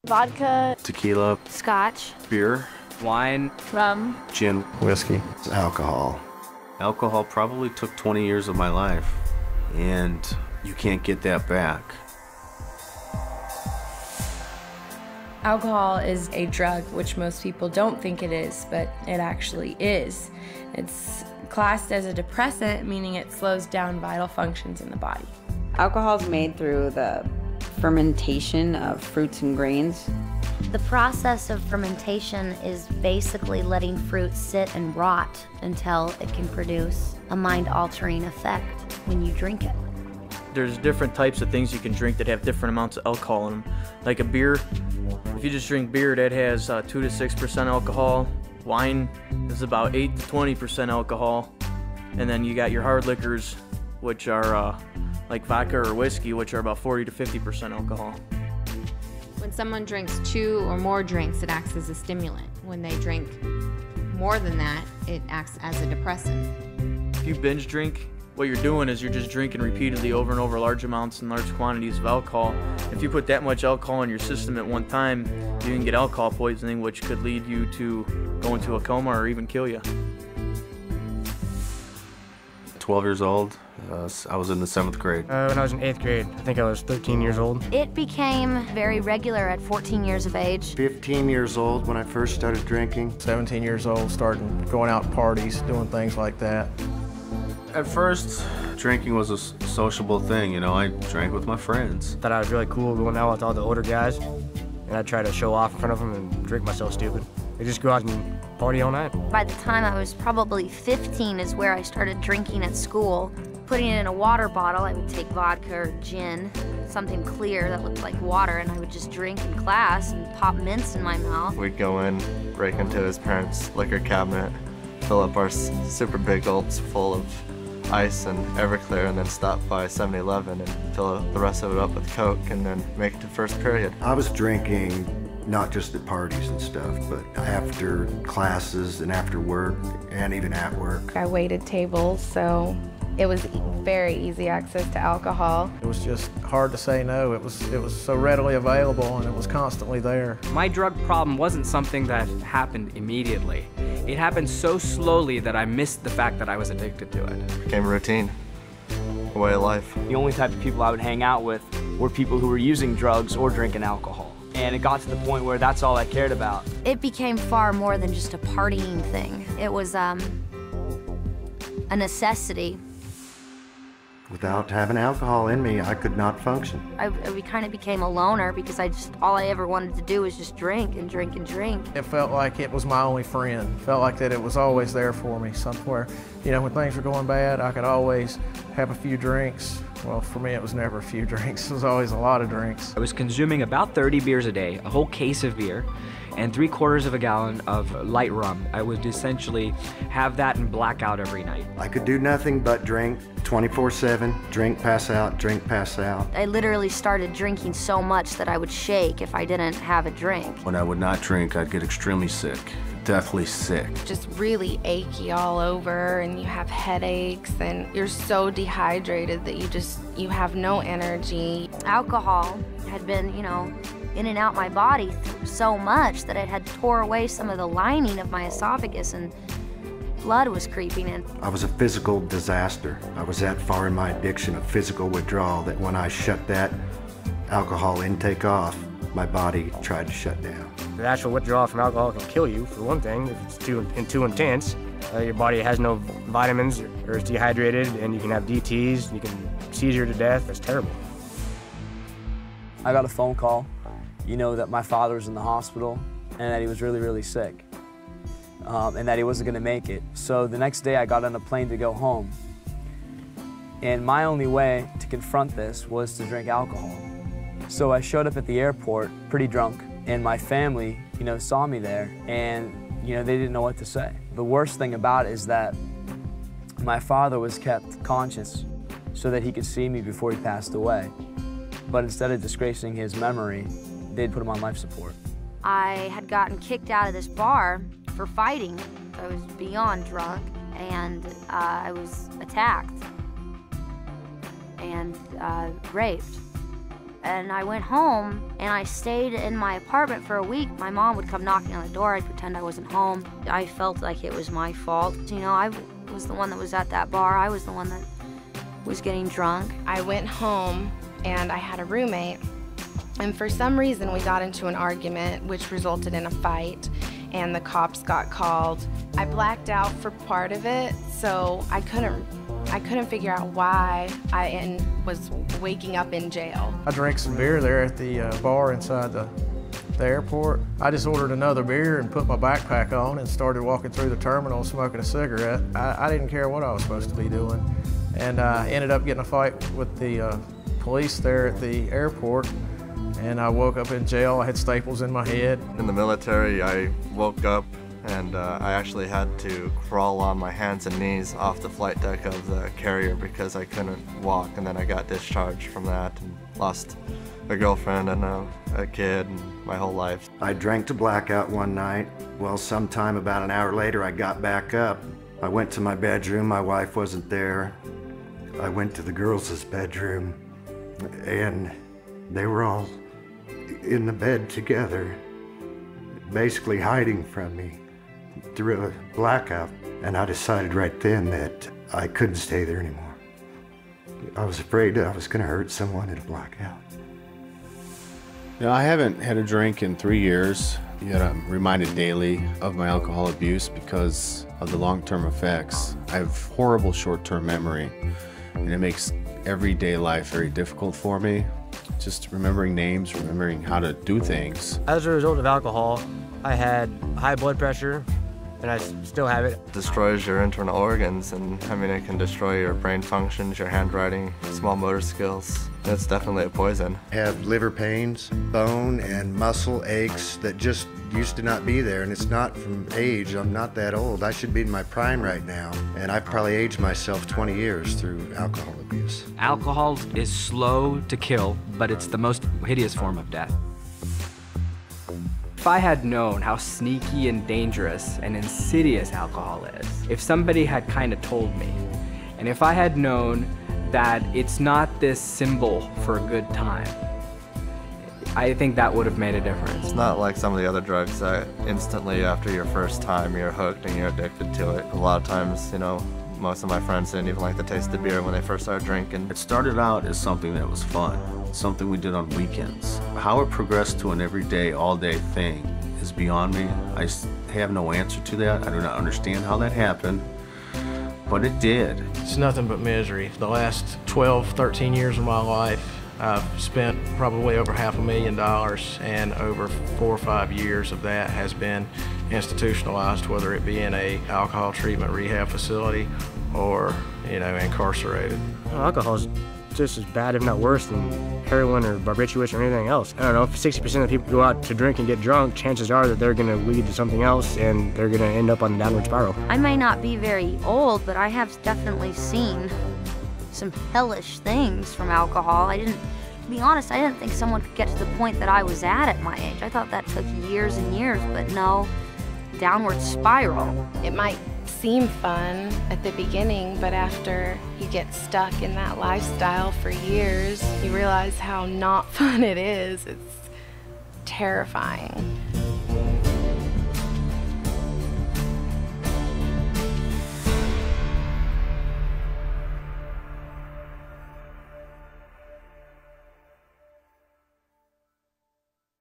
Vodka, tequila, scotch, beer, wine, rum, gin, whiskey, alcohol. Alcohol probably took 20 years of my life, and you can't get that back. Alcohol is a drug, which most people don't think it is, but it actually is. It's classed as a depressant, meaning it slows down vital functions in the body. Alcohol is made through the fermentation of fruits and grains. The process of fermentation is basically letting fruit sit and rot until it can produce a mind-altering effect when you drink it. There's different types of things you can drink that have different amounts of alcohol in them. Like a beer, if you just drink beer, that has 2 to 6% alcohol. Wine is about 8 to 20% alcohol. And then you got your hard liquors, which are like vodka or whiskey, which are about 40 to 50% alcohol. When someone drinks 2 or more drinks, it acts as a stimulant. When they drink more than that, it acts as a depressant. If you binge drink, what you're doing is you're just drinking repeatedly over and over large amounts and large quantities of alcohol. If you put that much alcohol in your system at one time, you can get alcohol poisoning, which could lead you to go into a coma or even kill you. 12 years old, I was in the 7th grade. When I was in 8th grade, I think I was 13 years old. It became very regular at 14 years of age. 15 years old when I first started drinking. 17 years old, starting going out parties, doing things like that. At first, drinking was a sociable thing, you know, I drank with my friends. Thought I was really cool going out with all the older guys, and I'd try to show off in front of them and drink myself stupid. They just go out and party all night. By the time I was probably 15 is where I started drinking at school. Putting it in a water bottle, I would take vodka or gin, something clear that looked like water, and I would just drink in class and pop mints in my mouth. We'd go in, break into his parents' liquor cabinet, fill up our super big gulps full of ice and Everclear, and then stop by 7-Eleven and fill the rest of it up with Coke, and then make it to first period. I was drinking not just at parties and stuff, but after classes and after work, and even at work. I waited tables, so it was very easy access to alcohol. It was just hard to say no. It was so readily available, and it was constantly there. My drug problem wasn't something that happened immediately. It happened so slowly that I missed the fact that I was addicted to it. It became a routine, a way of life. The only type of people I would hang out with were people who were using drugs or drinking alcohol. And it got to the point where that's all I cared about. It became far more than just a partying thing. It was a necessity. Without having alcohol in me, I could not function. I kind of became a loner because all I ever wanted to do was just drink and drink and drink. It felt like it was my only friend. Felt like that it was always there for me somewhere. You know, when things were going bad, I could always have a few drinks. Well, for me, it was never a few drinks. It was always a lot of drinks. I was consuming about 30 beers a day, a whole case of beer, and 3/4 of a gallon of light rum. I would essentially have that and black out every night. I could do nothing but drink 24/7, drink, pass out, drink, pass out. I literally started drinking so much that I would shake if I didn't have a drink. When I would not drink, I'd get extremely sick, deathly sick. Just really achy all over, and you have headaches, and you're so dehydrated that you have no energy. Alcohol had been, in and out my body so much that it had tore away some of the lining of my esophagus, and blood was creeping in. I was a physical disaster. I was that far in my addiction of physical withdrawal that when I shut that alcohol intake off, my body tried to shut down. The actual withdrawal from alcohol can kill you, for one thing, if it's too intense. Your body has no vitamins or is dehydrated, and you can have DTs, you can seizure to death. It's terrible. I got a phone call, that my father was in the hospital and that he was really, really sick, and that he wasn't going to make it. So the next day I got on a plane to go home, and my only way to confront this was to drink alcohol. So I showed up at the airport pretty drunk, and my family, saw me there, and, they didn't know what to say. The worst thing about it is that my father was kept conscious so that he could see me before he passed away. But instead of disgracing his memory, they'd put him on life support. I had gotten kicked out of this bar for fighting. I was beyond drunk, and I was attacked and raped. And I went home and I stayed in my apartment for a week. My mom would come knocking on the door. I'd pretend I wasn't home. I felt like it was my fault. You know, I was the one that was at that bar. I was the one that was getting drunk. I went home and I had a roommate. And for some reason, we got into an argument, which resulted in a fight, and the cops got called. I blacked out for part of it, so I couldn't figure out why I was waking up in jail. I drank some beer there at the bar inside the airport. I just ordered another beer and put my backpack on and started walking through the terminal smoking a cigarette. I didn't care what I was supposed to be doing. And I ended up getting a fight with the police there at the airport. And I woke up in jail. I had staples in my head. In the military, I woke up and I actually had to crawl on my hands and knees off the flight deck of the carrier because I couldn't walk, and then I got discharged from that and lost a girlfriend and a kid and my whole life. I drank to blackout one night. Well, sometime about an hour later, I got back up. I went to my bedroom. My wife wasn't there. I went to the girls' bedroom, and they were all in the bed together, basically hiding from me through a blackout. And I decided right then that I couldn't stay there anymore. I was afraid that I was going to hurt someone in a blackout. You know, I haven't had a drink in 3 years, yet I'm reminded daily of my alcohol abuse because of the long-term effects. I have horrible short-term memory, and it makes everyday life very difficult for me. Just remembering names, remembering how to do things. As a result of alcohol, I had high blood pressure, and I still have it. Destroys your internal organs, and I mean, it can destroy your brain functions, your handwriting, small motor skills. It's definitely a poison. I have liver pains, bone and muscle aches that just used to not be there, and it's not from age. I'm not that old. I should be in my prime right now, and I've probably aged myself 20 years through alcohol abuse. Alcohol is slow to kill, but it's the most hideous form of death. If I had known how sneaky and dangerous and insidious alcohol is, if somebody had kind of told me, and if I had known that it's not this symbol for a good time, I think that would have made a difference. It's not like some of the other drugs that instantly after your first time you're hooked and you're addicted to it. A lot of times, you know, most of my friends didn't even like the taste of beer when they first started drinking. It started out as something that was fun, something we did on weekends. How it progressed to an everyday, all-day thing is beyond me. I have no answer to that. I do not understand how that happened, but it did. It's nothing but misery. The last 12, 13 years of my life, I've spent probably over $500,000, and over 4 or 5 years of that has been institutionalized, whether it be in a alcohol treatment rehab facility or, you know, incarcerated. Alcohol is just as bad, if not worse, than heroin or barbiturates or anything else. I don't know, if 60% of people go out to drink and get drunk, chances are that they're going to lead to something else and they're going to end up on a downward spiral. I may not be very old, but I have definitely seen some hellish things from alcohol. To be honest, I didn't think someone could get to the point that I was at my age. I thought that took years and years, but no, downward spiral. It might seem fun at the beginning, but after you get stuck in that lifestyle for years, you realize how not fun it is. It's terrifying.